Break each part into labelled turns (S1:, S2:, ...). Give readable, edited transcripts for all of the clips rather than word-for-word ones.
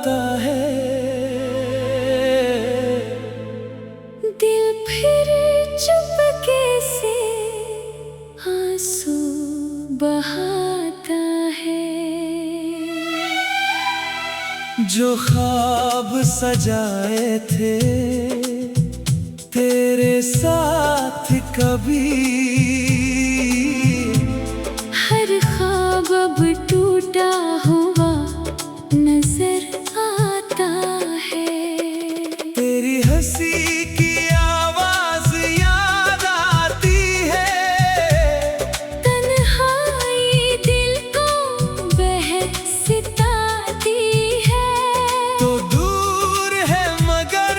S1: आता है।
S2: दिल फिर चुपके से आंसू बहाता है।
S1: जो ख्वाब सजाए थे तेरे साथ कभी,
S2: हर ख्वाब अब टूटा हुआ नजर आता है।
S1: तेरी हंसी की आवाज याद आती है।
S2: तन्हाई दिल को बहसताती है।
S1: तो दूर है मगर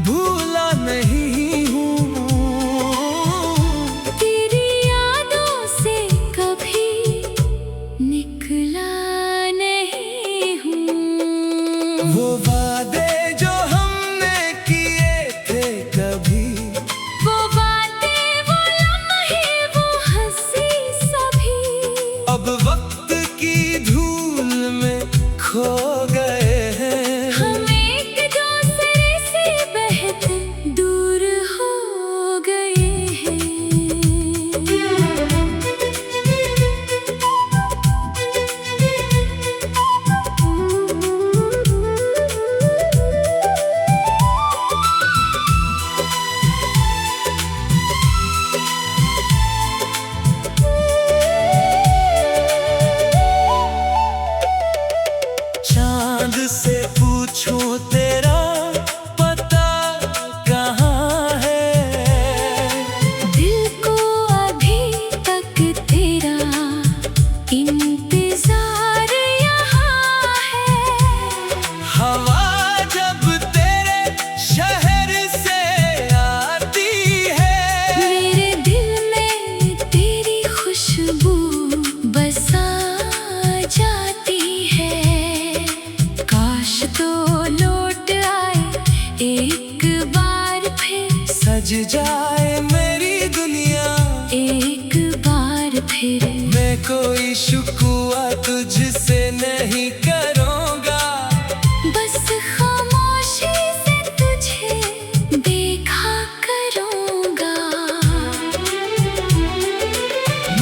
S1: भूला नहीं हूँ।
S2: तेरी यादों से कभी निकला नहीं हूँ।
S1: वो वादे जो हमने किए थे कभी,
S2: वो बातें, वो लम्हे, वो हंसी सभी
S1: अब वक्त की धूल में खो गए हैं।
S2: हम एक दूसरे से बेहद दूर हो गए हैं।
S1: चांद से पूछूं तेरा पता कहाँ है।
S2: दिल को अभी तक तेरा इंतजार यहाँ है।
S1: हवा जब तेरे शहर से आती है,
S2: मेरे दिल में तेरी खुशबू बसा जाती है। काश तो लौट आए एक बार फिर,
S1: सज जाए मेरी दुनिया
S2: एक बार फिर।
S1: मैं कोई शुक्वा तुझसे नहीं करूँगा।
S2: बस खामोशी से तुझे देखा करूँगा।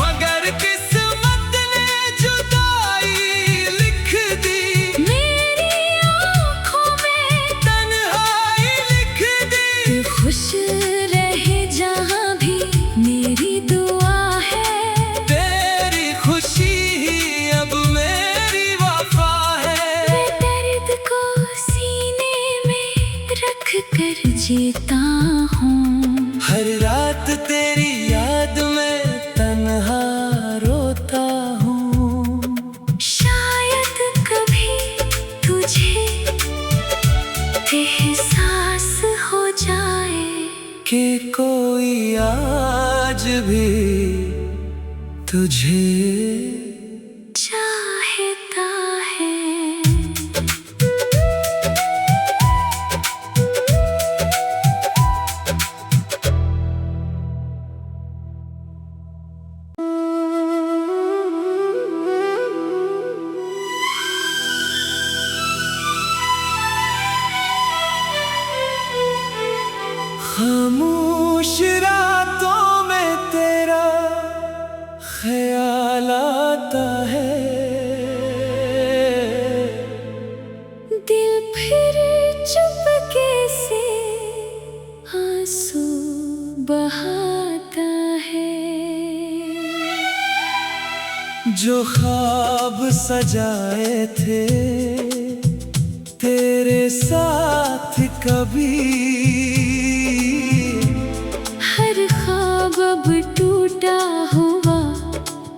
S1: मगर किस्मत ने जुदाई लिख दी,
S2: मेरी आँखों में
S1: तन्हाई लिख दी।
S2: तू खुश रहे जहाँ भी मेरी दुआ है।
S1: तेरी खुशी ही अब मेरी वफा है।
S2: मैं दर्द को सीने में रख कर जीता हूँ।
S1: हर रात तेरी याद में तन्हा रोता हूँ।
S2: शायद कभी तुझे एहसास हो जाए
S1: कि कोई आज भी तुझे
S2: चाहता है।
S1: खामोश रातों में तेरा ख्याल आता है।
S2: दिल फिर चुपके से आंसू बहाता है।
S1: जो ख्वाब सजाए थे तेरे साथ कभी,
S2: हर ख्वाब अब टूटा हुआ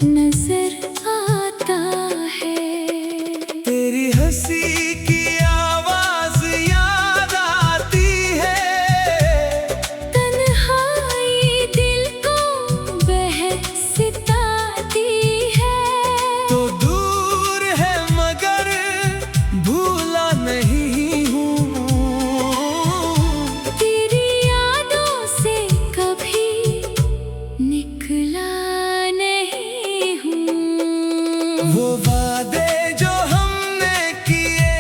S2: नजर आता है।
S1: तेरी हंसी की आवाज याद आती है।
S2: तन्हाई दिल को बहसताती है।
S1: तो दूर है मगर भूला नहीं हूँ।
S2: तेरी यादों से कभी निकला नहीं हूँ।
S1: वो वादे जो हमने किए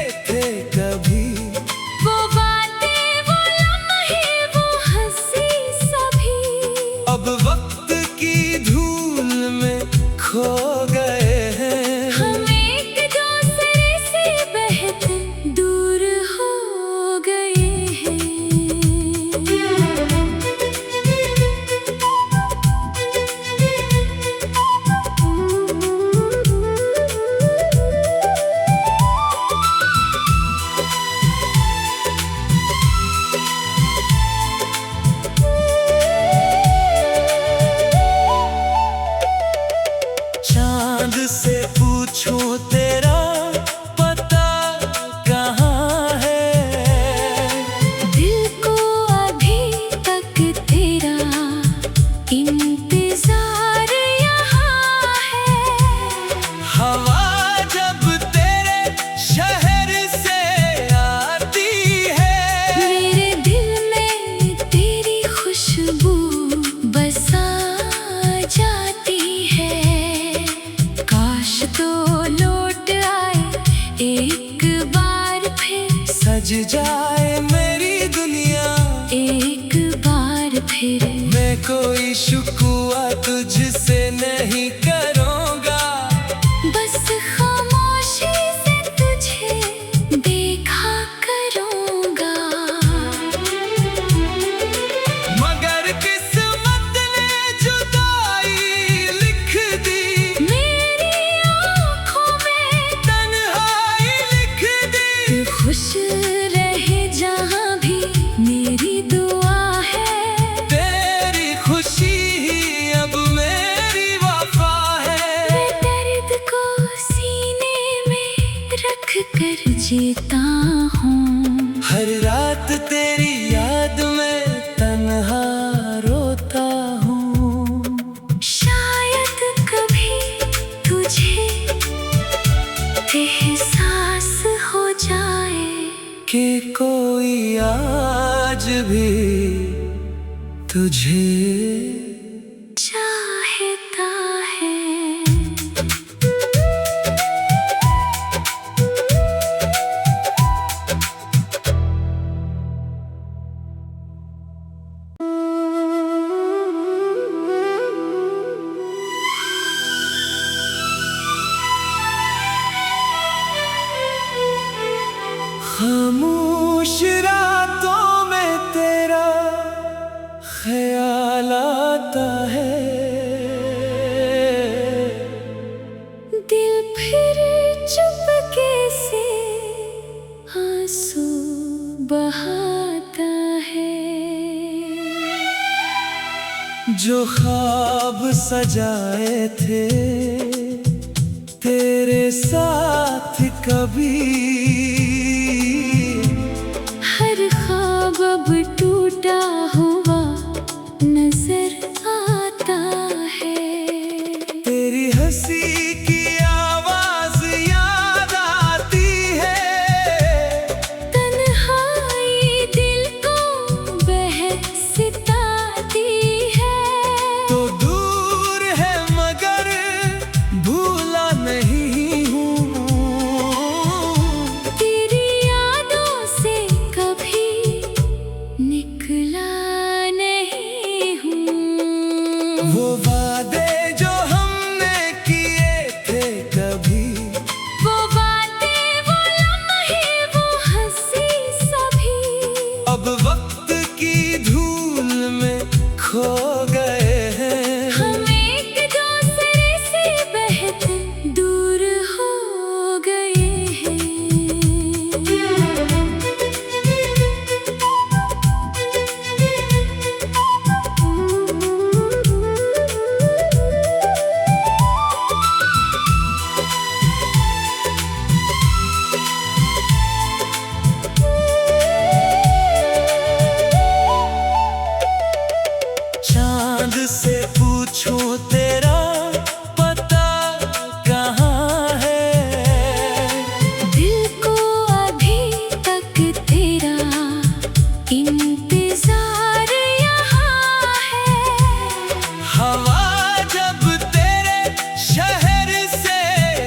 S1: सज जाए मेरी दुनिया
S2: एक बार फिर।
S1: मैं कोई शुक्वा तुझसे नहीं करूँगा,
S2: बस खामोशी से तुझे देखा करूँगा।
S1: मगर किस्मत ने जुदाई लिख दी,
S2: मेरी आँखों में
S1: तन्हाई लिख दी।
S2: तू खुश रहे जहाँ भी मेरी दुआ है।
S1: तेरी खुशी ही अब मेरी वफा है।
S2: मैं दर्द को सीने में रख कर जीता हूँ।
S1: हर रात तेरी याद में तन्हा रोता हूँ।
S2: शायद कभी तुझे एहसास हो जाए
S1: कि कोई आज भी तुझे
S2: चाहता है।
S1: खामोश रातों में तेरा ख्याल आता है।
S2: दिल फिर चुपके से आंसू बहाता है।
S1: जो ख्वाब सजाए थे तेरे साथ कभी,
S2: हर ख्वाब अब टूटा हुआ नजर आता है।
S1: तेरी हंसी की आवाज याद आती है।
S2: तन्हाई दिल को बहसताती है।
S1: तो दूर है मगर भूला नहीं हूँ।
S2: तेरी यादों से कभी निकला नहीं हूँ।
S1: वो वादे जो हमने किए थे कभी,
S2: वो बातें, वो लम्हे, वो हंसी सभी
S1: अब वक्त की धूल में खो गए हैं।
S2: हम एक दूसरे से बेहद दूर हो गए हैं।
S1: चांद से पूछूं तेरा पता कहाँ है।
S2: दिल को अभी तक तेरा इंतजार यहाँ है।
S1: हवा जब तेरे शहर से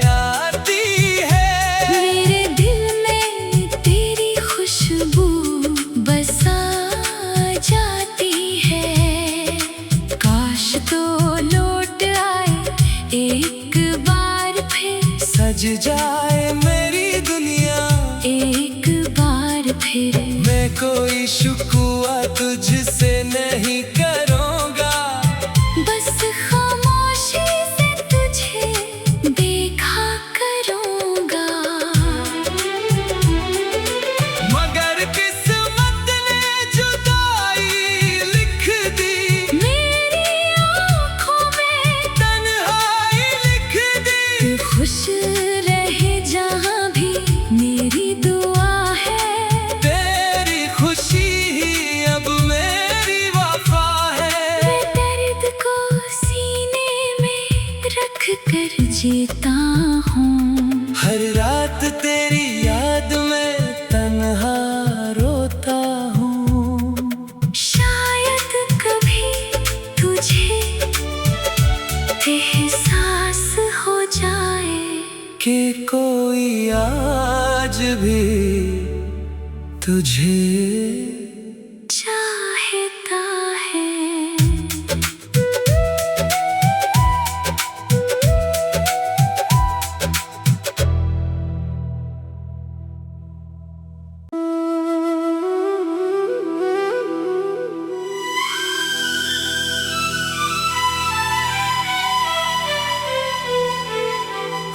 S1: आती है,
S2: मेरे दिल में तेरी खुशबू बसा जाती है। काश तो लौट आए एक बार फिर।
S1: सज जाए मेरी दुनिया
S2: एक बार फिर।
S1: मैं कोई शुक्वा तुझसे नहीं करूँगा,
S2: बस खामोशी से तुझे देखा करूँगा।
S1: मगर किस्मत ने जुदाई लिख दी,
S2: मेरी आँखों में
S1: तन्हाई लिख दी।
S2: तू खुश रहे जहाँ भी मेरी दुआ है।
S1: तेरी खुशी ही अब मेरी वफा है।
S2: मैं दर्द को सीने में रख कर जीता हूँ।
S1: हर रात तेरी याद में तन्हा रोता हूँ।
S2: शायद कभी तुझे एहसास हो जाए
S1: कि कोई आज भी तुझे
S2: चाहता है।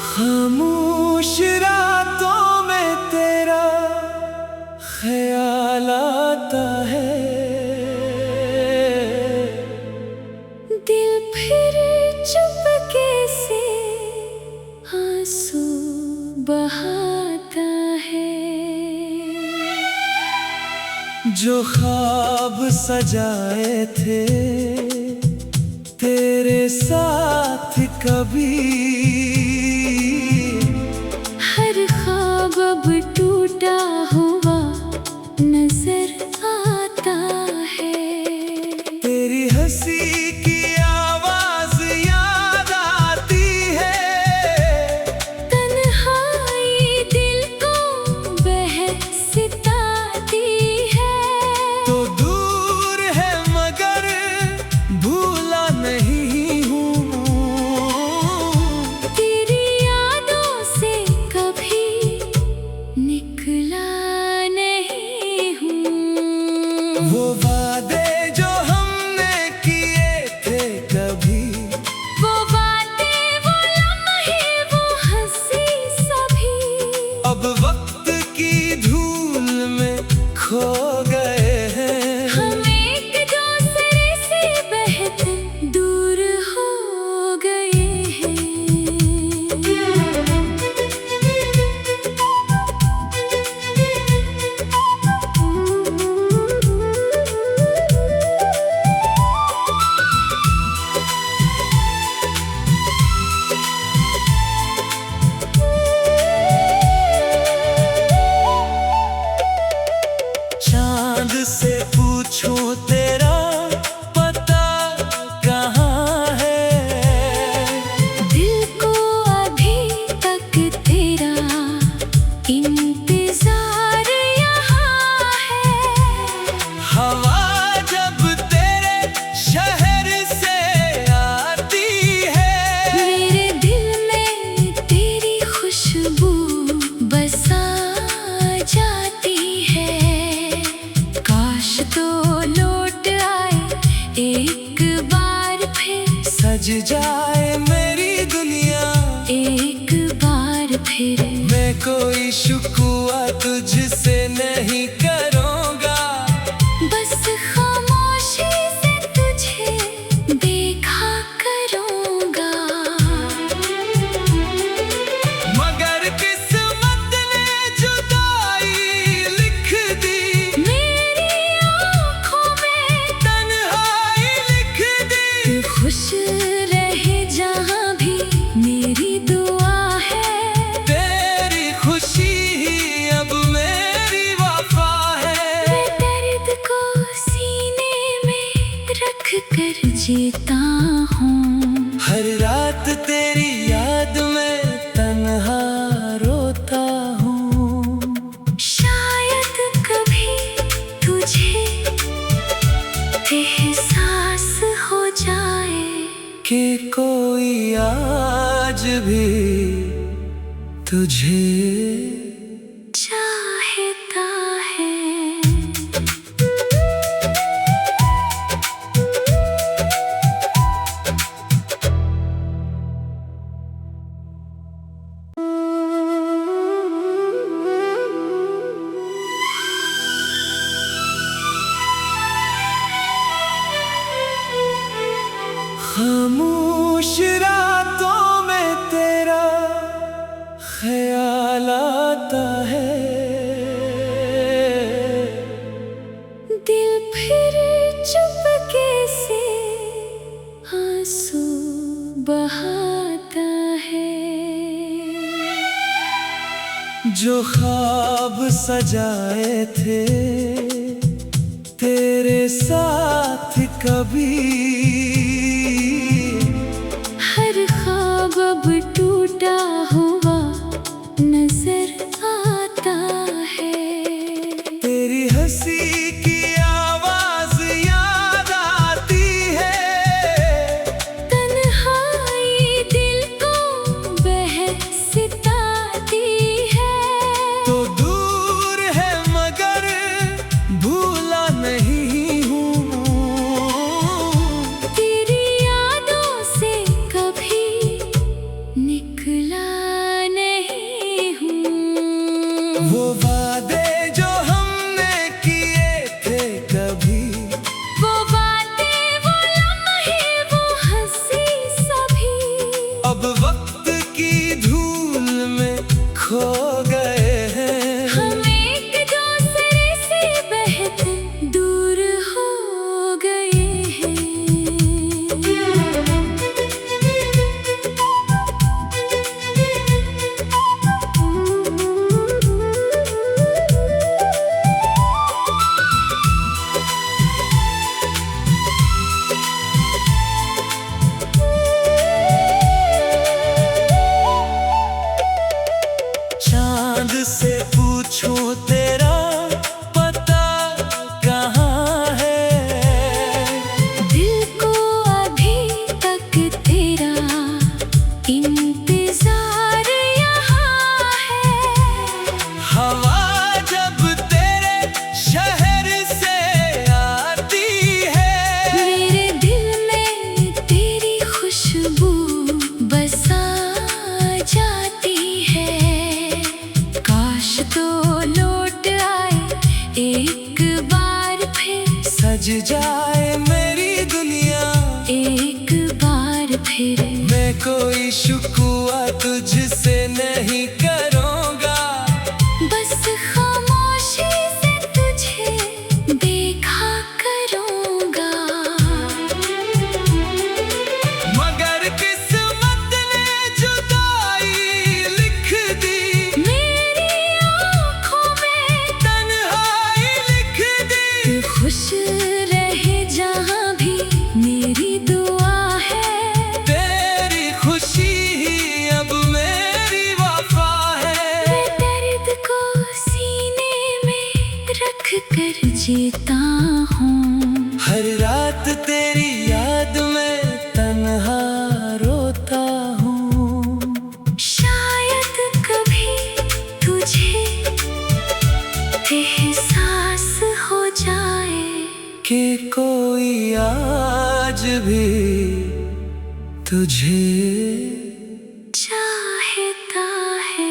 S1: खामोश रातों में तेरा ख्याल आता है।
S2: दिल फिर चुपके से आंसू बहाता है।
S1: जो ख्वाब सजाए थे तेरे साथ कभी,
S2: हर ख्वाब अब टूटा हुआ नजर आता है।
S1: तेरी हंसी की आवाज याद आती है।
S2: तन्हाई दिल को बहसताती है।
S1: तो दूर है मगर भूला नहीं हूँ।
S2: तेरी यादों से कभी निकला नहीं हूँ।
S1: वो वादे जो हमने किए थे कभी,
S2: वो बातें, वो लम्हे, वो हंसी सभी,
S1: अब वक्त की धूल में खो गए हैं।
S2: हम एक दूसरे से बेहद दूर हो गए हैं।
S1: चांद से पूछूं तेरा पता कहाँ है।
S2: दिल को अभी तक तेरा इंतजार यहाँ है।
S1: हवा जब तेरे शहर से आती है,
S2: मेरे दिल में तेरी खुशबू बसा जाती है। काश तो लौट आए एक बार फिर,
S1: सज जाए मेरी दुनिया
S2: एक बार फिर।
S1: मैं कोई शुक्वा तुझसे नहीं करूँगा।
S2: बस खामोशी से तुझे देखा करूँगा।
S1: मगर किस्मत ने जुदाई लिख दी,
S2: मेरी आँखों में
S1: तन्हाई लिख दी।
S2: तू खुश रहे जहाँ भी मेरी दुआ है।
S1: तेरी खुशी ही अब मेरी वफा है।
S2: मैं दर्द को सीने में रख कर जीता हूँ।
S1: हर रात तेरी याद में तन्हा रोता हूँ।
S2: शायद कभी तुझे एहसास हो जाए
S1: कि कोई आज भी तुझे
S2: चाहता है।
S1: खामोश रातों में तेरा ख्याल आता है।
S2: दिल फिर चुपके से आंसू बहाता है।
S1: जो ख्वाब सजाए थे तेरे साथ कभी,
S2: हर ख्वाब अब टूटा हुआ नजर आता है।
S1: वो वादे जो हमने किए थे कभी,
S2: वो बातें, वो लम्हे, वो हंसी सभी
S1: अब वक्त की धूल में खो गए हैं।
S2: हम एक दूसरे से बहते दूर हो गए हैं।
S1: चांद से पूछूं तेरा पता कहाँ है,
S2: दिल को अभी तक तेरा इंतजार यहाँ है।
S1: हवा जब तेरे शहर से आती है,
S2: मेरे दिल में तेरी खुशबू बसा जाती है। काश तो लौट आए एक बार फिर,
S1: सज जाए मेरी दुनिया
S2: एक बार फिर।
S1: मैं कोई शुक्वा तुझसे नहीं करूँगा,
S2: बस खामोशी से तुझे देखा करूँगा।
S1: मगर किस्मत ने जुदाई लिख दी,
S2: मेरी आँखों में
S1: तन्हाई लिख दी।
S2: तू खुश रहे जहाँ भी मेरी दुआ है।
S1: तेरी खुशी ही अब मेरी वफा है।
S2: मैं दर्द को सीने में रख कर जीता हूँ।
S1: हर रात तेरी याद में तन्हा रोता हूँ।
S2: शायद कभी तुझे एहसास हो जाए
S1: कि कोई आज भी तुझे
S2: चाहता है।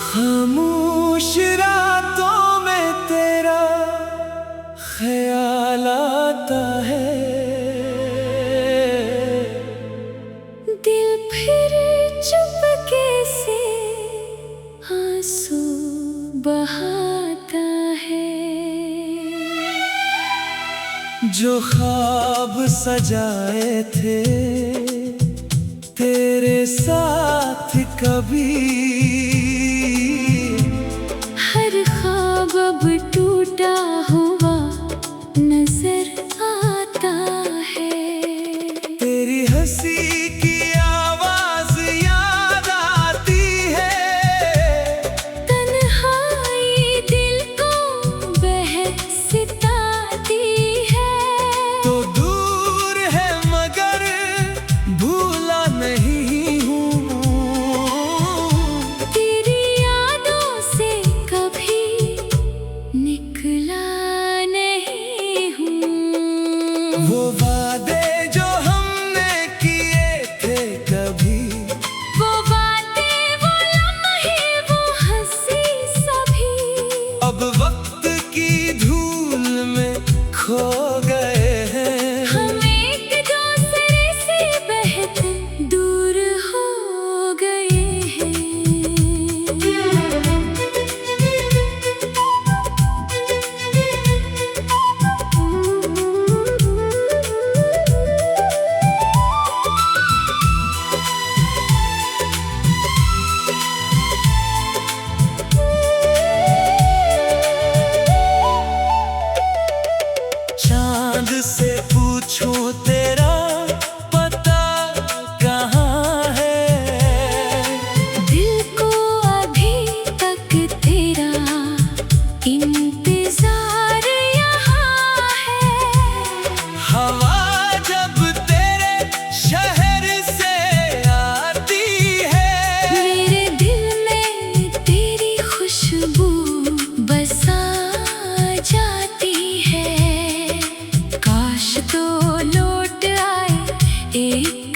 S1: खामोश रातों में तेरा ख्याल आता है,
S2: दिल फिर चुपके से आंसू बहाता है।
S1: जो ख्वाब सजाए थे तेरे साथ कभी,
S2: हर ख्वाब अब टूटा हुआ नजर आता है।
S1: तेरी हंसी की आवाज याद आती है,
S2: तन्हाई दिल को बहसताती है।
S1: तो दूर है मगर भूला नहीं हूँ।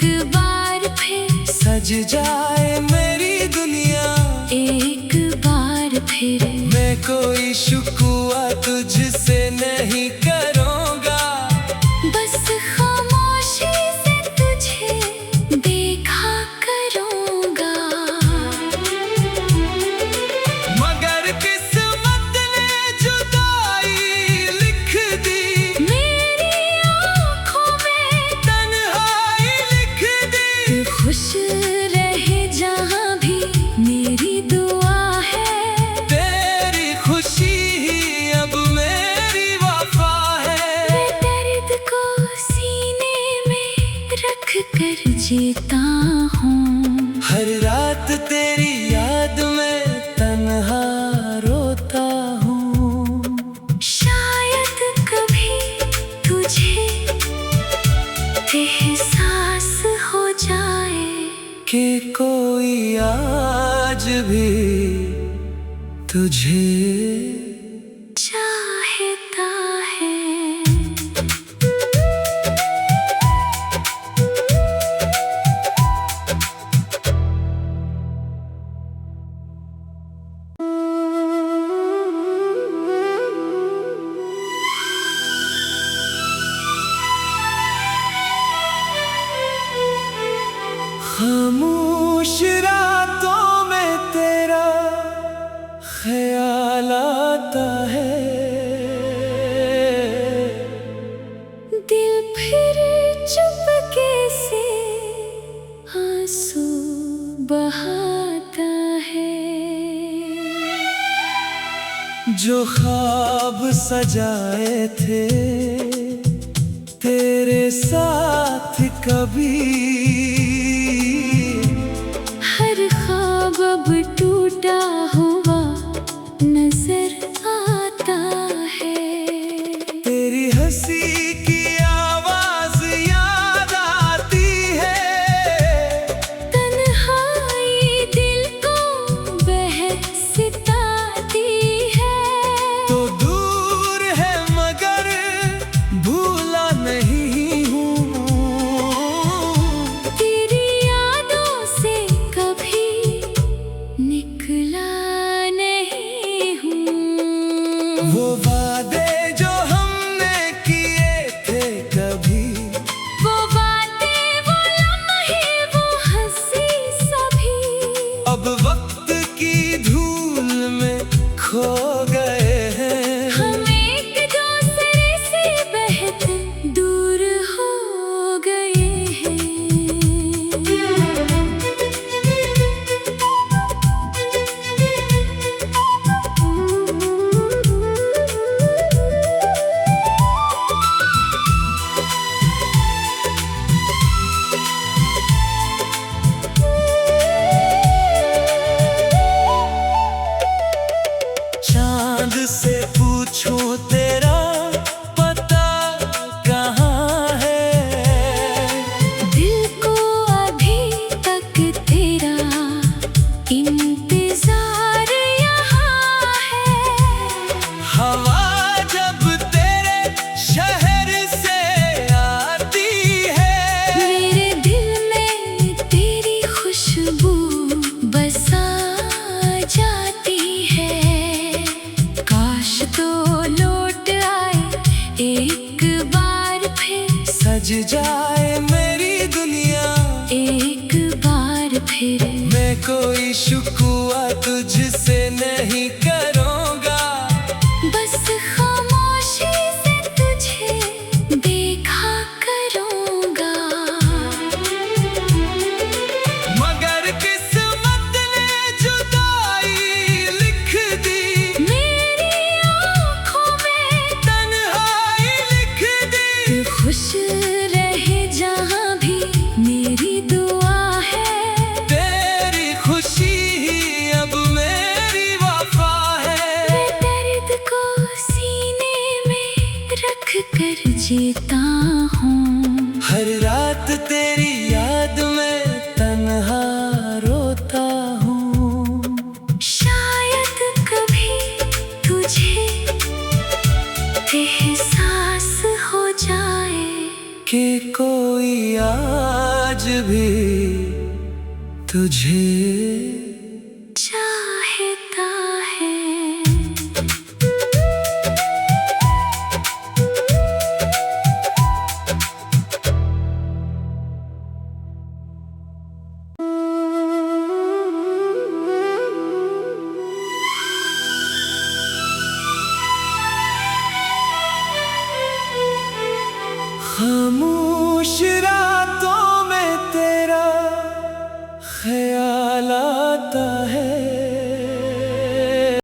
S2: एक बार फिर
S1: सज जाए मेरी दुनिया,
S2: एक बार फिर
S1: मैं कोई शुक्वा तुझसे नहीं करूँगा।
S2: बस खामोशी से तुझे देखा करूँगा।
S1: मगर किस्मत ने जुदाई लिख दी,
S2: मेरी आँखों में
S1: तन्हाई लिख दी।
S2: तू खुश रहे जहाँ भी मेरी दुआ है।
S1: तेरी खुशी ही अब मेरी वफा है।
S2: मैं दर्द को सीने में रख कर जीता हूँ।
S1: हर रात तेरी याद में तन्हा रोता हूँ।
S2: शायद कभी तुझे एहसास हो जाए
S1: कि कोई आज भी तुझे
S2: चाहता है।
S1: खामोश रातों में तेरा ख्याल आता है।
S2: दिल फिर चुपके से आंसू बहाता है।
S1: जो ख्वाब सजाए थे तेरे साथ कभी,
S2: हर ख्वाब अब टूटा हुआ नजर आता है।
S1: तेरी हंसी की आवाज याद आती है।
S2: तन्हाई दिल को बहसताती है।
S1: तो दूर है मगर भूला नहीं हूँ।
S2: तेरी यादों से कभी निकला नहीं हूँ।
S1: वो वादे जो हमने किए थे कभी,
S2: वो बातें, वो लम्हे, वो हंसी सभी
S1: अब वक्त की धूल में खो गए हैं।
S2: हम एक दूसरे से बेहद दूर हो गए हैं।
S1: चांद से पूछूं तेरा पता कहाँ है।
S2: दिल को अभी तक तेरा इंतजार यहाँ है।
S1: हवा जब तेरे शहर से आती है,
S2: मेरे दिल में तेरी खुशबू बसा जाती है। काश तो लौट आए एक बार फिर
S1: सज जाए मेरी दुनिया,
S2: एक बार फिर
S1: मैं कोई शुक्वा तुझसे नहीं करूँगा।
S2: बस खामोशी से तुझे देखा करूँगा।
S1: मगर किस्मत ने जुदाई लिख दी,
S2: मेरी आँखों में
S1: तन्हाई लिख दी।
S2: तू खुश रहे जहाँ भी मेरी दुआ है।
S1: तेरी खुशी ही अब मेरी वफा है।
S2: मैं दर्द को सीने में रख कर जीता हूँ।
S1: हर रात तेरी याद में तन्हा रोता हूँ।
S2: शायद कभी तुझे एहसास हो जाए
S1: कि कोई आज आज भी तुझे
S2: चाहता है।
S1: खामोश